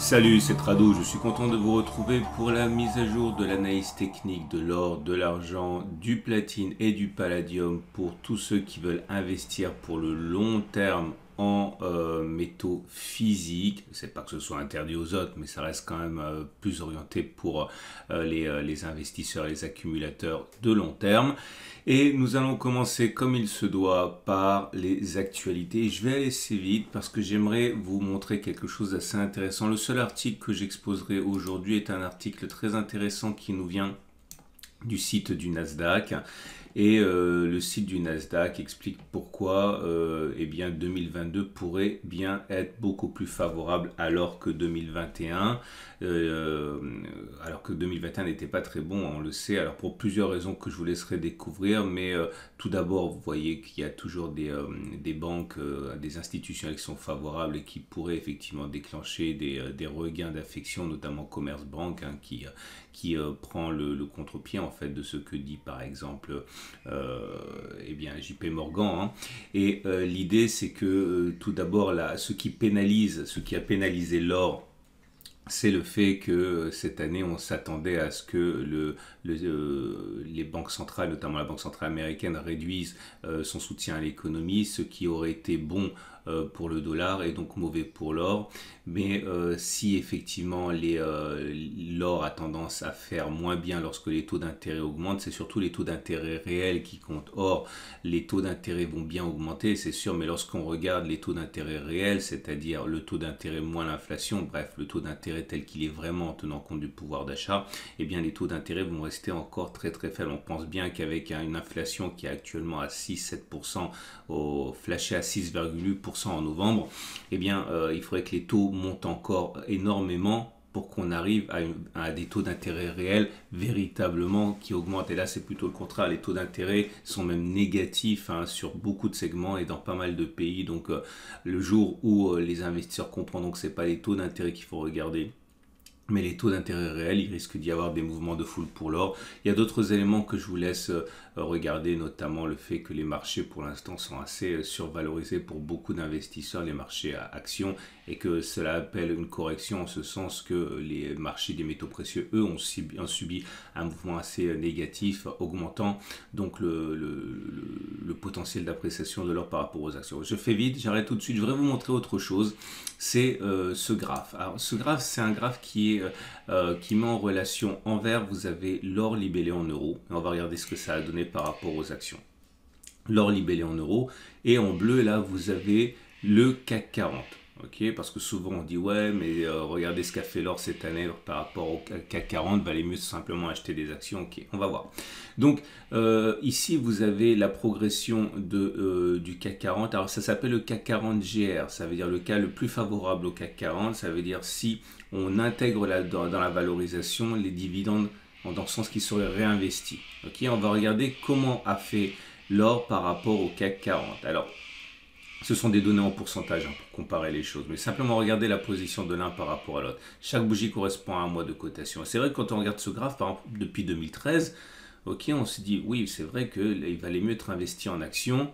Salut, c'est Trado, je suis content de vous retrouver pour la mise à jour de l'analyse technique de l'or, de l'argent, du platine et du palladium pour tous ceux qui veulent investir pour le long terme en métaux physiques. C'est pas que ce soit interdit aux autres, mais ça reste quand même plus orienté pour les investisseurs et les accumulateurs de long terme. Et nous allons commencer comme il se doit par les actualités. Je vais aller assez vite parce que j'aimerais vous montrer quelque chose d'assez intéressant. Le seul article que j'exposerai aujourd'hui est un article très intéressant qui nous vient du site du Nasdaq. Et le site du Nasdaq explique pourquoi eh bien 2022 pourrait bien être beaucoup plus favorable alors que 2021. Alors que 2021 n'était pas très bon, on le sait. Alors pour plusieurs raisons que je vous laisserai découvrir. Mais tout d'abord, vous voyez qu'il y a toujours des banques, des institutions qui sont favorables et qui pourraient effectivement déclencher des regains d'affection, notamment Commerzbank, hein, qui prend le contre-pied en fait de ce que dit par exemple eh bien JP Morgan, hein. Et l'idée c'est que tout d'abord ce qui a pénalisé l'or, c'est le fait que cette année, on s'attendait à ce que les banques centrales, notamment la Banque centrale américaine, réduisent son soutien à l'économie, ce qui aurait été bon pour le dollar et donc mauvais pour l'or. Mais si effectivement l'or a tendance à faire moins bien lorsque les taux d'intérêt augmentent, c'est surtout les taux d'intérêt réels qui comptent. Or, les taux d'intérêt vont bien augmenter, c'est sûr, mais lorsqu'on regarde les taux d'intérêt réels, c'est-à-dire le taux d'intérêt moins l'inflation, bref, le taux d'intérêt tel qu'il est vraiment en tenant compte du pouvoir d'achat, eh bien les taux d'intérêt vont rester encore très très faibles. On pense bien qu'avec une inflation qui est actuellement à 6-7%, flashé à 6,8% en novembre, eh bien il faudrait que les taux montent encore énormément pour qu'on arrive à des taux d'intérêt réels véritablement qui augmentent. Et là, c'est plutôt le contraire. Les taux d'intérêt sont même négatifs, hein, sur beaucoup de segments et dans pas mal de pays. Donc, le jour où les investisseurs comprendront que ce n'est pas les taux d'intérêt qu'il faut regarder, mais les taux d'intérêt réels, il risque d'y avoir des mouvements de foule pour l'or. Il y a d'autres éléments que je vous laisse regarder, notamment le fait que les marchés pour l'instant sont assez survalorisés pour beaucoup d'investisseurs, les marchés à actions, et que cela appelle une correction en ce sens que les marchés des métaux précieux, eux, ont subi un mouvement assez négatif, augmentant donc le potentiel d'appréciation de l'or par rapport aux actions. Je fais vite, j'arrête tout de suite. Je voudrais vous montrer autre chose, c'est ce graphe. Alors ce graphe, c'est un graphe qui met en relation en vert, vous avez l'or libellé en euros, et on va regarder ce que ça a donné par rapport aux actions. L'or libellé en euros, et en bleu là vous avez le CAC 40. Okay, parce que souvent on dit ouais mais regardez ce qu'a fait l'or cette année par rapport au CAC 40, valait mieux simplement acheter des actions. Ok, on va voir. Donc ici vous avez la progression du CAC 40. Alors ça s'appelle le CAC 40 GR, ça veut dire le cas le plus favorable au CAC 40. Ça veut dire si on intègre dans la valorisation les dividendes dans le sens qu'ils seraient réinvestis. Ok, on va regarder comment a fait l'or par rapport au CAC 40. Alors ce sont des données en pourcentage, hein, pour comparer les choses, mais simplement regarder la position de l'un par rapport à l'autre. Chaque bougie correspond à un mois de cotation. C'est vrai que quand on regarde ce graphe, par exemple, depuis 2013, ok, on se dit oui, c'est vrai qu'il valait mieux être investi en actions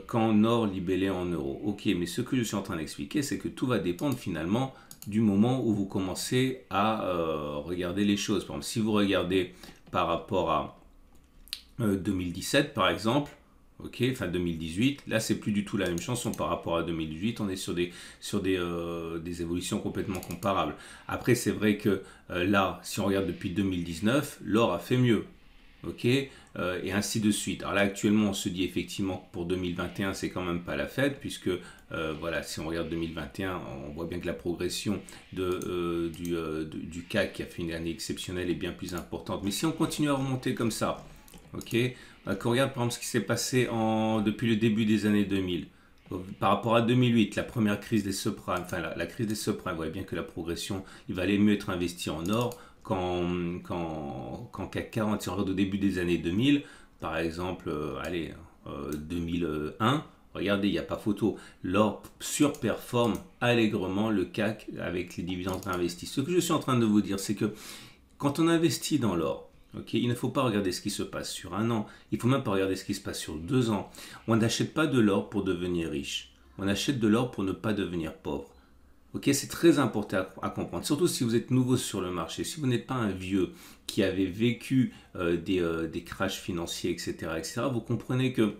qu'en or libellé en euros. Ok, mais ce que je suis en train d'expliquer, c'est que tout va dépendre finalement du moment où vous commencez à regarder les choses. Par exemple, si vous regardez par rapport à 2017, par exemple, ok, fin 2018, là c'est plus du tout la même chanson par rapport à 2018, on est sur des évolutions complètement comparables. Après c'est vrai que là, si on regarde depuis 2019, l'or a fait mieux, ok, et ainsi de suite. Alors là actuellement on se dit effectivement que pour 2021 c'est quand même pas la fête, puisque voilà, si on regarde 2021, on voit bien que la progression du CAC qui a fait une année exceptionnelle est bien plus importante. Mais si on continue à remonter comme ça, ok, quand on regarde par exemple ce qui s'est passé depuis le début des années 2000, par rapport à 2008, la première crise des subprimes, enfin la crise des subprimes, vous voyez bien que la progression, il valait mieux être investi en or qu'en CAC 40. Si on regarde au début des années 2000, par exemple, 2001, regardez, il n'y a pas photo. L'or surperforme allègrement le CAC avec les dividendes réinvestis. Ce que je suis en train de vous dire, c'est que quand on investit dans l'or, okay, il ne faut pas regarder ce qui se passe sur un an. Il ne faut même pas regarder ce qui se passe sur 2 ans. On n'achète pas de l'or pour devenir riche. On achète de l'or pour ne pas devenir pauvre. Ok, c'est très important à comprendre, surtout si vous êtes nouveau sur le marché. Si vous n'êtes pas un vieux qui avait vécu des crashs financiers, etc., etc., vous comprenez que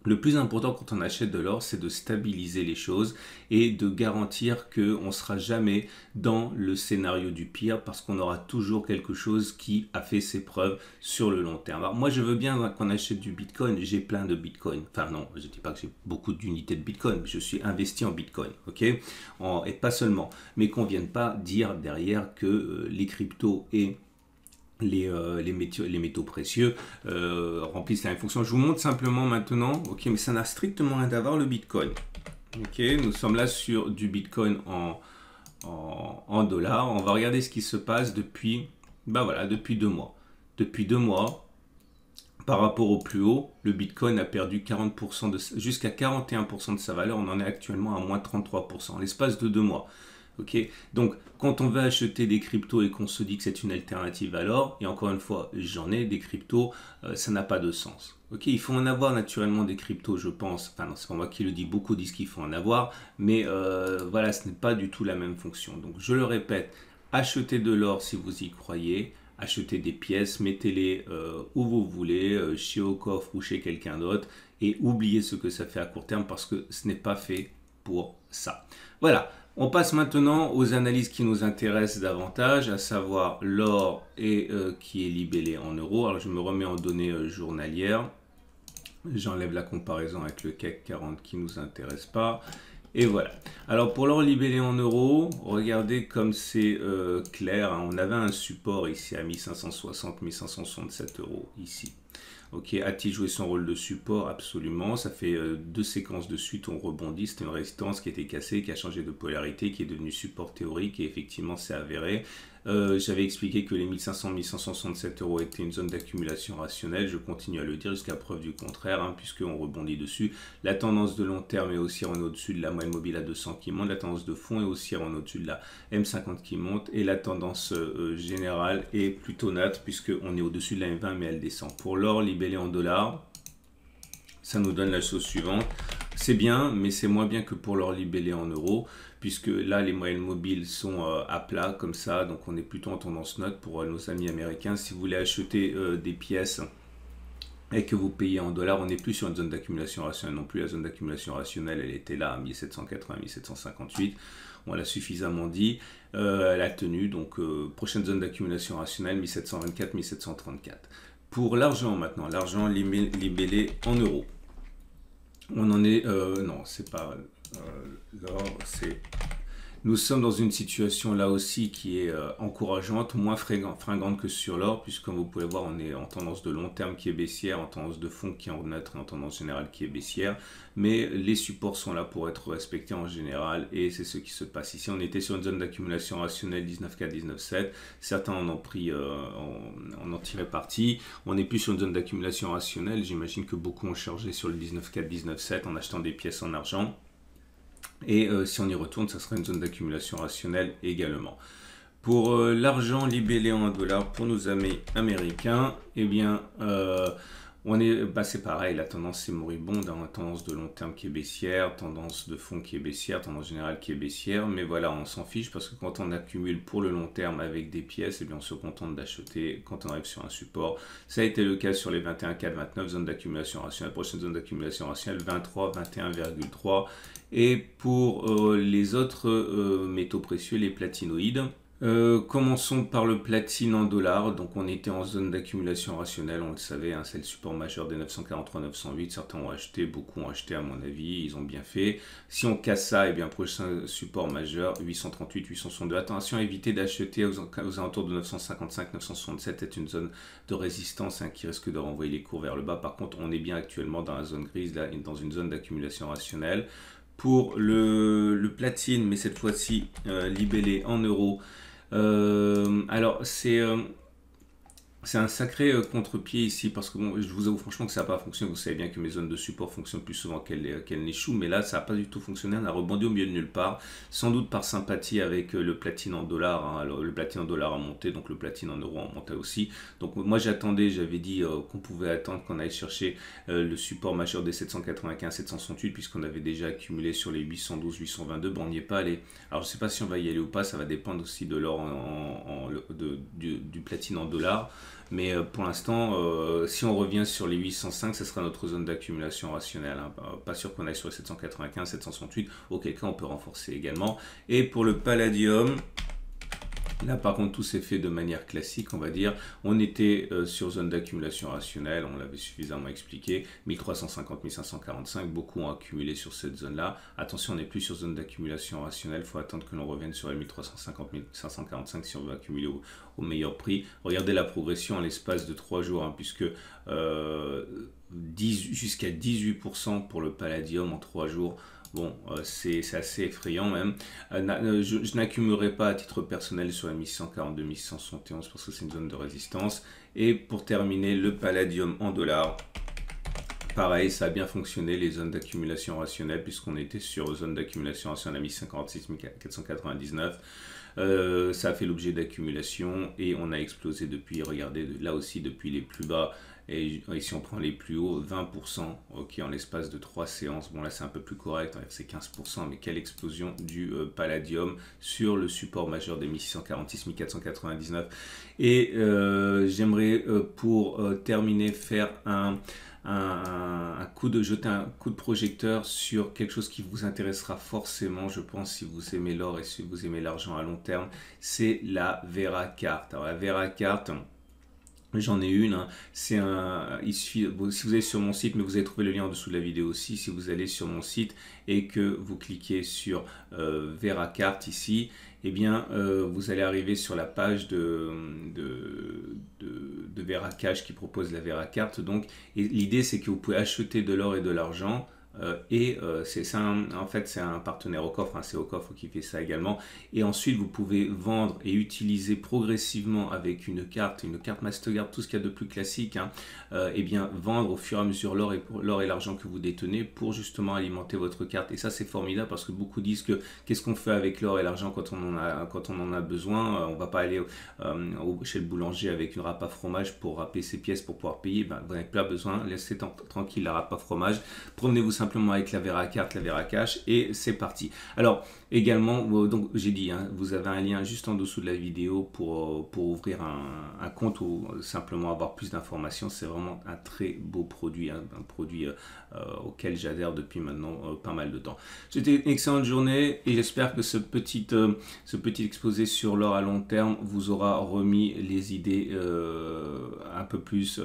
le plus important quand on achète de l'or, c'est de stabiliser les choses et de garantir qu'on ne sera jamais dans le scénario du pire parce qu'on aura toujours quelque chose qui a fait ses preuves sur le long terme. Alors moi, je veux bien qu'on achète du Bitcoin. J'ai plein de Bitcoin. Enfin non, je ne dis pas que j'ai beaucoup d'unités de Bitcoin. Mais je suis investi en Bitcoin, ok, et pas seulement. Mais qu'on ne vienne pas dire derrière que les cryptos et les métaux précieux remplissent la même fonction. Je vous montre simplement maintenant, ok, mais ça n'a strictement rien à voir le Bitcoin. Ok, nous sommes là sur du Bitcoin en dollars. On va regarder ce qui se passe depuis, bah voilà, depuis 2 mois. Depuis 2 mois, par rapport au plus haut, le Bitcoin a perdu 40% jusqu'à 41% de sa valeur. On en est actuellement à moins 33% en l'espace de 2 mois. Okay, donc, quand on va acheter des cryptos et qu'on se dit que c'est une alternative à l'or, et encore une fois, j'en ai des cryptos, ça n'a pas de sens. Ok, il faut en avoir naturellement des cryptos, je pense. Enfin, non, c'est pas moi qui le dis, beaucoup disent qu'il faut en avoir, mais voilà, ce n'est pas du tout la même fonction. Donc, je le répète, achetez de l'or si vous y croyez, achetez des pièces, mettez-les où vous voulez, chez au coffre ou chez quelqu'un d'autre, et oubliez ce que ça fait à court terme parce que ce n'est pas fait pour ça. Voilà. On passe maintenant aux analyses qui nous intéressent davantage, à savoir l'or qui est libellé en euros. Alors je me remets en données journalières. J'enlève la comparaison avec le CAC 40 qui ne nous intéresse pas. Et voilà. Alors pour l'or libellé en euros, regardez comme c'est clair. Hein. On avait un support ici à 1560-1567 euros ici. Ok, a-t-il joué son rôle de support? Absolument. Ça fait 2 séquences de suite, on rebondit. C'était une résistance qui était cassée, qui a changé de polarité, qui est devenue support théorique et effectivement c'est avéré. J'avais expliqué que les 1500-1567 euros étaient une zone d'accumulation rationnelle. Je continue à le dire jusqu'à preuve du contraire, hein, puisqu'on rebondit dessus. La tendance de long terme est haussière en au-dessus de la moyenne mobile à 200 qui monte. La tendance de fond est haussière en au-dessus de la M50 qui monte. Et la tendance générale est plutôt neutre, puisqu'on est au-dessus de la M20, mais elle descend. Pour l'or libellé en dollars, ça nous donne la chose suivante. C'est bien, mais c'est moins bien que pour l'or libellé en euros, puisque là, les moyennes mobiles sont à plat, comme ça, donc on est plutôt en tendance neutre pour nos amis américains. Si vous voulez acheter des pièces et que vous payez en dollars, on n'est plus sur une zone d'accumulation rationnelle non plus. La zone d'accumulation rationnelle, elle était là à 1780-1758. On l'a suffisamment dit. Elle a tenu, donc prochaine zone d'accumulation rationnelle, 1724-1734. Pour l'argent maintenant, l'argent libellé en euros. On en est... non, c'est pas l'or, c'est... Nous sommes dans une situation là aussi qui est encourageante, moins fringante que sur l'or, puisque comme vous pouvez voir, on est en tendance de long terme qui est baissière, en tendance de fond qui est en neutre et en tendance générale qui est baissière. Mais les supports sont là pour être respectés en général et c'est ce qui se passe ici. On était sur une zone d'accumulation rationnelle 19,4, 19,7. Certains en ont pris, en ont tiré parti. On n'est plus sur une zone d'accumulation rationnelle. J'imagine que beaucoup ont chargé sur le 19,4, 19,7 en achetant des pièces en argent. Et si on y retourne, ça sera une zone d'accumulation rationnelle également. Pour l'argent libellé en dollars pour nos amis américains, eh bien, c'est pareil, la tendance est moribonde, hein, tendance de long terme qui est baissière, tendance de fond qui est baissière, tendance générale qui est baissière, mais voilà, on s'en fiche parce que quand on accumule pour le long terme avec des pièces, eh bien, on se contente d'acheter quand on arrive sur un support. Ça a été le cas sur les 21,4, 29 zones d'accumulation rationnelle, prochaine zone d'accumulation rationnelle 23, 21,3. Et pour les autres métaux précieux, les platinoïdes, commençons par le platine en dollars. Donc on était en zone d'accumulation rationnelle, on le savait, hein, c'est le support majeur des 943-908. Certains ont acheté, beaucoup ont acheté à mon avis, ils ont bien fait. Si on casse ça, et bien prochain support majeur 838-862. Attention à éviter d'acheter aux alentours de 955-967, c'est une zone de résistance, hein, qui risque de renvoyer les cours vers le bas. Par contre, on est bien actuellement dans la zone grise, là, dans une zone d'accumulation rationnelle. Pour le platine, mais cette fois-ci libellé en euros. Alors, C'est un sacré contre-pied ici parce que bon, je vous avoue franchement que ça n'a pas fonctionné. Vous savez bien que mes zones de support fonctionnent plus souvent qu'elles n'échouent, mais là ça n'a pas du tout fonctionné. On a rebondi au milieu de nulle part, sans doute par sympathie avec le platine en dollars. Hein. Alors, le platine en dollars a monté, donc le platine en euros a monté aussi. Donc moi j'attendais, j'avais dit qu'on pouvait attendre qu'on aille chercher le support majeur des 795-768 puisqu'on avait déjà accumulé sur les 812-822. Bon, on n'y est pas allé. Alors je ne sais pas si on va y aller ou pas, ça va dépendre aussi de l'or du platine en dollars. Mais pour l'instant, si on revient sur les 805, ce sera notre zone d'accumulation rationnelle. Hein. Pas sûr qu'on aille sur les 795, 768, auquel cas on peut renforcer également. Et pour le palladium, là, par contre, tout s'est fait de manière classique, on va dire. On était sur zone d'accumulation rationnelle, on l'avait suffisamment expliqué. 1350, 1545, beaucoup ont accumulé sur cette zone-là. Attention, on n'est plus sur zone d'accumulation rationnelle. Il faut attendre que l'on revienne sur les 1350, 1545 si on veut accumuler au meilleur prix. Regardez la progression en l'espace de 3 jours, hein, puisque jusqu'à 18% pour le palladium en 3 jours. Bon, c'est assez effrayant même. Je n'accumulerai pas à titre personnel sur la 1142, 1171 parce que c'est une zone de résistance. Et pour terminer, le palladium en dollars. Pareil, ça a bien fonctionné, les zones d'accumulation rationnelle, puisqu'on était sur zone d'accumulation rationnelle à 1056, 1499. Ça a fait l'objet d'accumulation et on a explosé depuis, regardez, là aussi depuis les plus bas. Et ici on prend les plus hauts, 20%, ok, en l'espace de 3 séances. Bon là c'est un peu plus correct, c'est 15%, mais quelle explosion du palladium sur le support majeur des 1646, 1499. Et j'aimerais pour terminer faire jeter un coup de projecteur sur quelque chose qui vous intéressera forcément, je pense, si vous aimez l'or et si vous aimez l'argent à long terme, c'est la Vera Carte. Alors la Vera Carte, j'en ai une, hein. Il suffit, si vous allez sur mon site, mais vous allez trouver le lien en dessous de la vidéo aussi, si vous allez sur mon site et que vous cliquez sur Vera Carte ici, eh bien vous allez arriver sur la page de Vera Cash qui propose la Vera Carte. Donc, l'idée c'est que vous pouvez acheter de l'or et de l'argent. En fait c'est un partenaire au coffre, hein, c'est au coffre qui fait ça également, et ensuite vous pouvez vendre et utiliser progressivement avec une carte Mastercard, tout ce qu'il y a de plus classique, hein, et bien vendre au fur et à mesure l'or et l'argent que vous détenez pour justement alimenter votre carte. Et ça c'est formidable parce que beaucoup disent que qu'est-ce qu'on fait avec l'or et l'argent quand on en a besoin, on va pas aller chez le boulanger avec une râpe à fromage pour râper ses pièces pour pouvoir payer. Vous n'avez pas besoin, laissez tranquille la râpe à fromage, promenez-vous simplement avec la Vera Carte, la Vera Cash, et c'est parti. Alors également, donc j'ai dit, hein, vous avez un lien juste en dessous de la vidéo pour ouvrir un compte ou simplement avoir plus d'informations. C'est vraiment un très beau produit, hein, un produit auquel j'adhère depuis maintenant pas mal de temps. C'était une excellente journée et j'espère que ce petit exposé sur l'or à long terme vous aura remis les idées un peu plus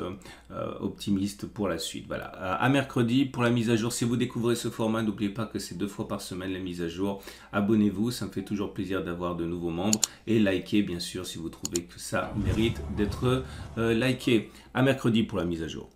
optimistes pour la suite. Voilà, à mercredi pour la mise à jour. Si vous découvrez ce format, n'oubliez pas que c'est 2 fois par semaine la mise à jour. Abonnez-vous, ça me fait toujours plaisir d'avoir de nouveaux membres. Et likez bien sûr si vous trouvez que ça mérite d'être liké. À mercredi pour la mise à jour.